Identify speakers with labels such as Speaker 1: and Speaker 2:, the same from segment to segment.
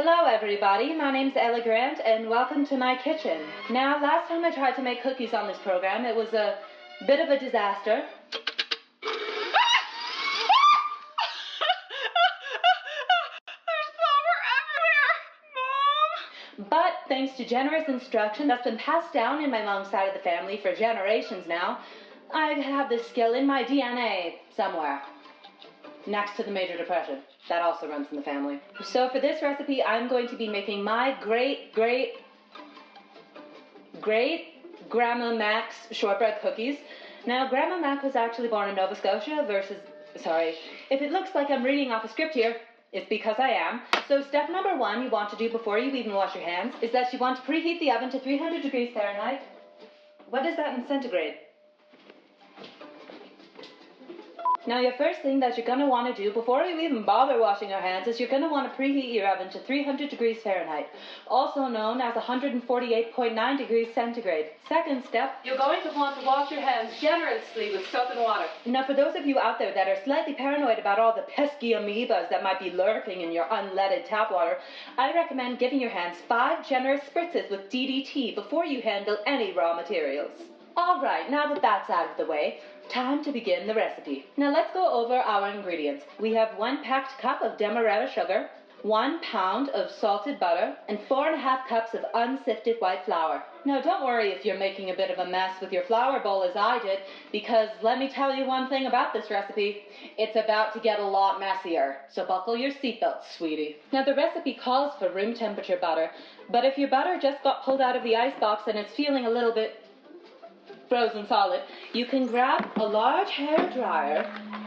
Speaker 1: Hello everybody, my name's Ella Grant and welcome to my kitchen. Now, last time I tried to make cookies on this program, it was a bit of a disaster.
Speaker 2: There's flour everywhere, Mom!
Speaker 1: But thanks to generous instruction that's been passed down in my mom's side of the family for generations now, I have this skill in my DNA somewhere. Next to the Major Depression. That also runs in the family. So for this recipe, I'm going to be making my great Grandma Mac's shortbread cookies. Now, Grandma Mac was actually born in Nova Scotia if it looks like I'm reading off a script here, it's because I am. So step number 1 you want to do before you even wash your hands is that you want to preheat the oven to 300 degrees Fahrenheit. What is that in centigrade? Now, your first thing that you're going to want to do before you even bother washing your hands is you're going to want to preheat your oven to 300 degrees Fahrenheit, also known as 148.9 degrees centigrade. Second step, you're going to want to wash your hands generously with soap and water. Now, for those of you out there that are slightly paranoid about all the pesky amoebas that might be lurking in your unleaded tap water, I recommend giving your hands 5 generous spritzes with DDT before you handle any raw materials. Alright, now that that's out of the way, time to begin the recipe. Now let's go over our ingredients. We have 1 packed cup of demerara sugar, 1 pound of salted butter, and 4.5 cups of unsifted white flour. Now don't worry if you're making a bit of a mess with your flour bowl as I did, because let me tell you one thing about this recipe. It's about to get a lot messier, so buckle your seatbelts, sweetie. Now the recipe calls for room temperature butter, but if your butter just got pulled out of the icebox and it's feeling a little bit frozen solid, you can grab a large hair dryer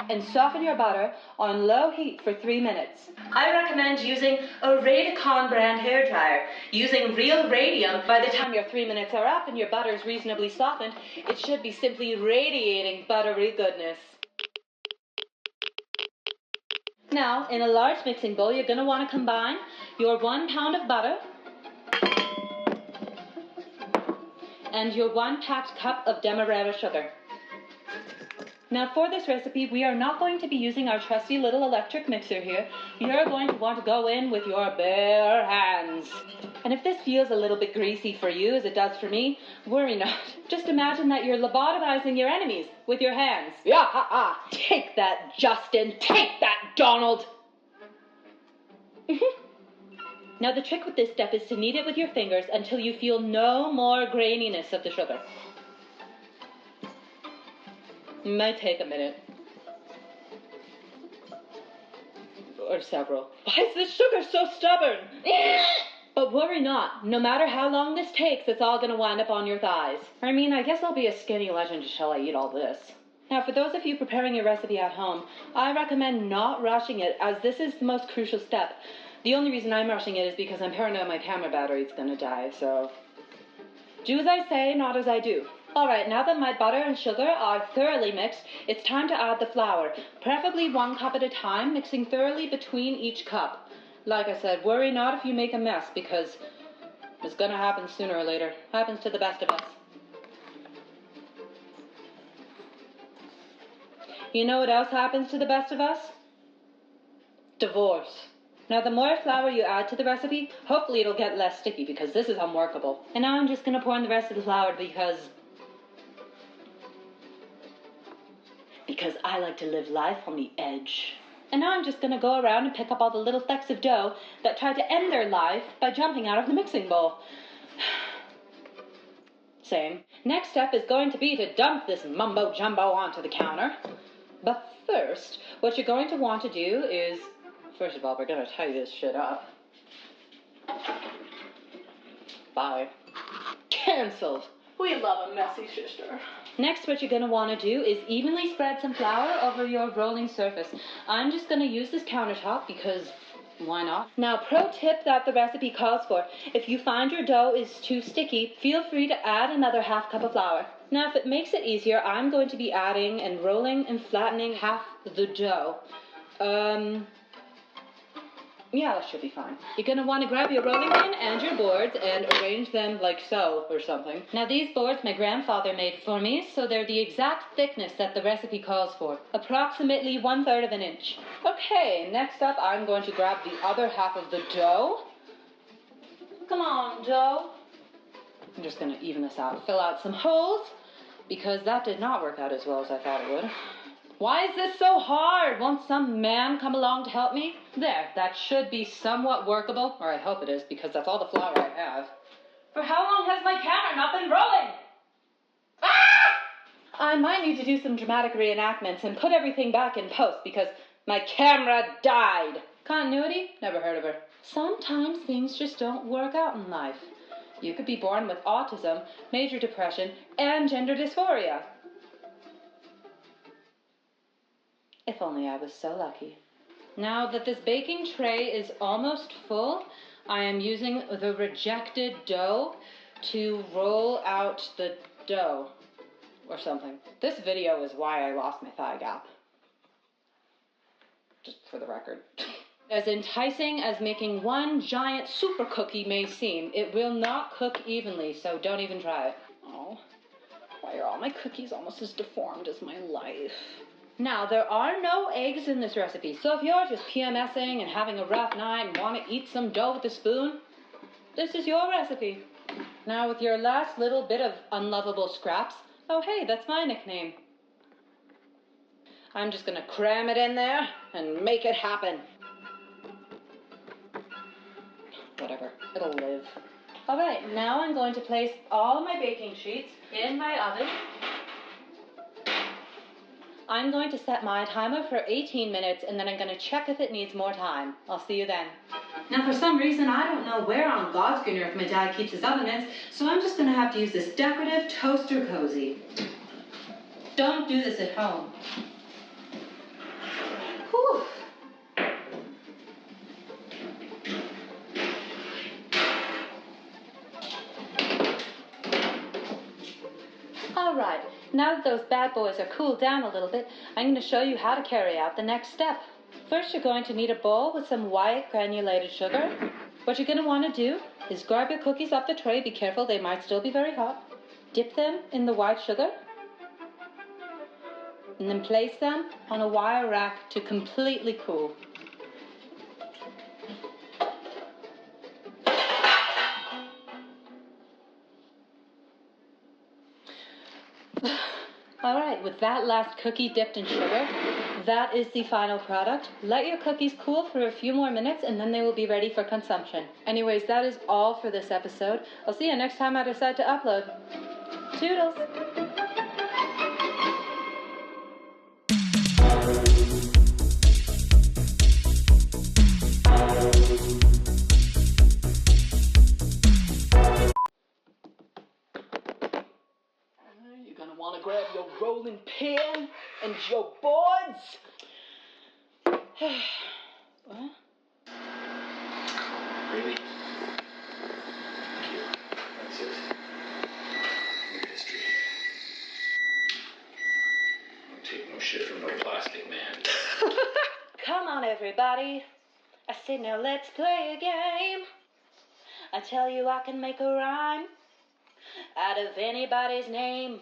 Speaker 1: and soften your butter on low heat for 3 minutes. I recommend using a Radicon brand hair dryer. Using real radium, by the time your 3 minutes are up and your butter is reasonably softened, it should be simply radiating buttery goodness. Now, in a large mixing bowl, you're going to want to combine your 1 pound of butter and your 1 packed cup of demerara sugar. Now for this recipe, we are not going to be using our trusty little electric mixer here. You're going to want to go in with your bare hands. And if this feels a little bit greasy for you, as it does for me, worry not. Just imagine that you're lobotomizing your enemies with your hands. Yeah, ha, ha. Take that, Justin. Take that, Donald. Now the trick with this step is to knead it with your fingers until you feel no more graininess of the sugar. It might take a minute. Or several. Why is this sugar so stubborn? But worry not. No matter how long this takes, it's all going to wind up on your thighs. I mean, I guess I'll be a skinny legend until I eat all this. Now, for those of you preparing your recipe at home, I recommend not rushing it, as this is the most crucial step. The only reason I'm rushing it is because I'm paranoid my camera battery is going to die, so do as I say, not as I do. Alright, now that my butter and sugar are thoroughly mixed, it's time to add the flour, preferably 1 cup at a time, mixing thoroughly between each cup. Like I said, worry not if you make a mess, because it's going to happen sooner or later. Happens to the best of us. You know what else happens to the best of us? Divorce. Now, the more flour you add to the recipe, hopefully it'll get less sticky, because this is unworkable. And now I'm just going to pour in the rest of the flour because I like to live life on the edge. And now I'm just going to go around and pick up all the little flecks of dough that try to end their life by jumping out of the mixing bowl. Same. Next step is going to be to dump this mumbo-jumbo onto the counter. But first, what you're going to want to do is, first of all, we're going to tie this shit up. Bye. Cancelled. We love a messy sister. Next, what you're going to want to do is evenly spread some flour over your rolling surface. I'm just going to use this countertop because Why not? Now, pro tip that the recipe calls for. If you find your dough is too sticky, feel free to add another half cup of flour. Now, if it makes it easier, I'm going to be adding and rolling and flattening half the dough. Yeah, that should be fine. You're going to want to grab your rolling pin and your boards and arrange them like so or something. Now, these boards my grandfather made for me, so they're the exact thickness that the recipe calls for. Approximately 1/3 of an inch. Okay, next up I'm going to grab the other half of the dough. Come on, dough. I'm just going to even this out. Fill out some holes, because that did not work out as well as I thought it would. Why is this so hard? Won't some man come along to help me? There, that should be somewhat workable, or I hope it is, because that's all the flour I have. For how long has my camera not been rolling? Ah! I might need to do some dramatic reenactments and put everything back in post, because my camera died. Continuity? Never heard of her. Sometimes things just don't work out in life. You could be born with autism, major depression, and gender dysphoria. If only I was so lucky. Now that this baking tray is almost full, I am using the rejected dough to roll out the dough or something. This video is why I lost my thigh gap. Just for the record. As enticing as making one giant super cookie may seem, it will not cook evenly, so don't even try it. Oh, why are all my cookies almost as deformed as my life? Now, there are no eggs in this recipe, so if you're just PMSing and having a rough night and want to eat some dough with a spoon, this is your recipe. Now, with your last little bit of unlovable scraps, oh hey, that's my nickname. I'm just gonna cram it in there and make it happen. Whatever, it'll live. Alright, now I'm going to place all my baking sheets in my oven. I'm going to set my timer for 18 minutes, and then I'm going to check if it needs more time. I'll see you then. Now, for some reason, I don't know where on God's green earth my dad keeps his oven mitts, so I'm just going to have to use this decorative toaster cozy. Don't do this at home. Whew. All right, now that those bad boys are cooled down a little bit, I'm going to show you how to carry out the next step. First, you're going to need a bowl with some white granulated sugar. What you're going to want to do is grab your cookies off the tray. Be careful, they might still be very hot. Dip them in the white sugar. And then place them on a wire rack to completely cool. All right, with that last cookie dipped in sugar, that is the final product. Let your cookies cool for a few more minutes and then they will be ready for consumption. Anyways, that is all for this episode. I'll see you next time I decide to upload. Toodles! You're gonna want to grab your rolling pin and your boards. What?
Speaker 3: Really? Thank you. That's it. Your history. Don't take no shit from no plastic man.
Speaker 1: Come on, everybody. I say now let's play a game. I tell you I can make a rhyme out of anybody's name.